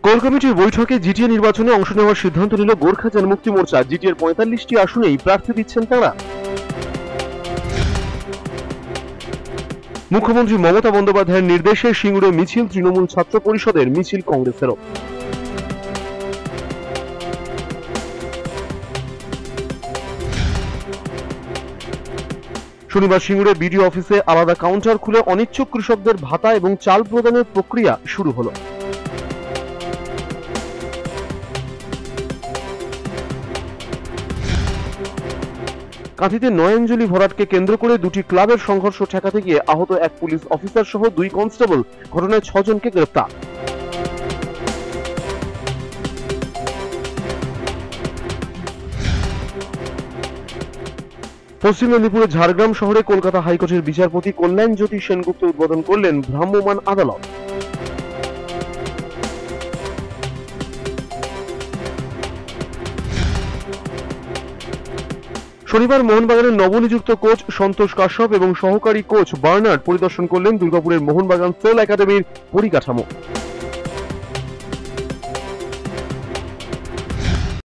Core কমিটির বৈঠকে GTA নির্বাচনে অংশ নেওয়ার সিদ্ধান্ত নিল গোর্খা জনমুক্তি মোর্চা। জিটিএর ৪৫টি আসনেই প্রার্থী দিচ্ছেন তারা। মুখ্যমন্ত্রী মমতা বন্দ্যোপাধ্যায়ের নির্দেশে সিঙ্গুরে মিছিল তৃণমূল ছাত্র পরিষদের, মিছিল কংগ্রেসেরও। শনিবার সিঙ্গুরে বিডিও অফিসে আলাদা কাউন্টার খুলে অনিচ্ছুক কৃষকদের ভাতা এবং চাল প্রদানের প্রক্রিয়া শুরু হলো। কাঁথিতে নয়নজলি ভরাটকে কেন্দ্র করে দুটি ক্লাবের সংঘর্ষ ঠেকাতে গিয়ে আহত এক পুলিশ অফিসার সহ 2 কনস্টেবল, ঘটনায় 6 জনকে গ্রেফতার। পশ্চিম মেদিনীপুরের ঝাড়গ্রাম শহরে কলকাতা হাইকোর্টের বিচারপতি কল্যাণ জ্যোতি সেনগুপ্ত উদ্বোধন করলেন ভ্রাম্যমাণ আদালত। শনিবার মোহনবাগানের নবনিযুক্ত কোচ সন্তোষ কাশ্যপ এবং সহকারী কোচ বার্নার্ড পরিদর্শন করলেন দুর্গাপুরের মোহনবাগান সেল একাডেমির পরিকাঠামো।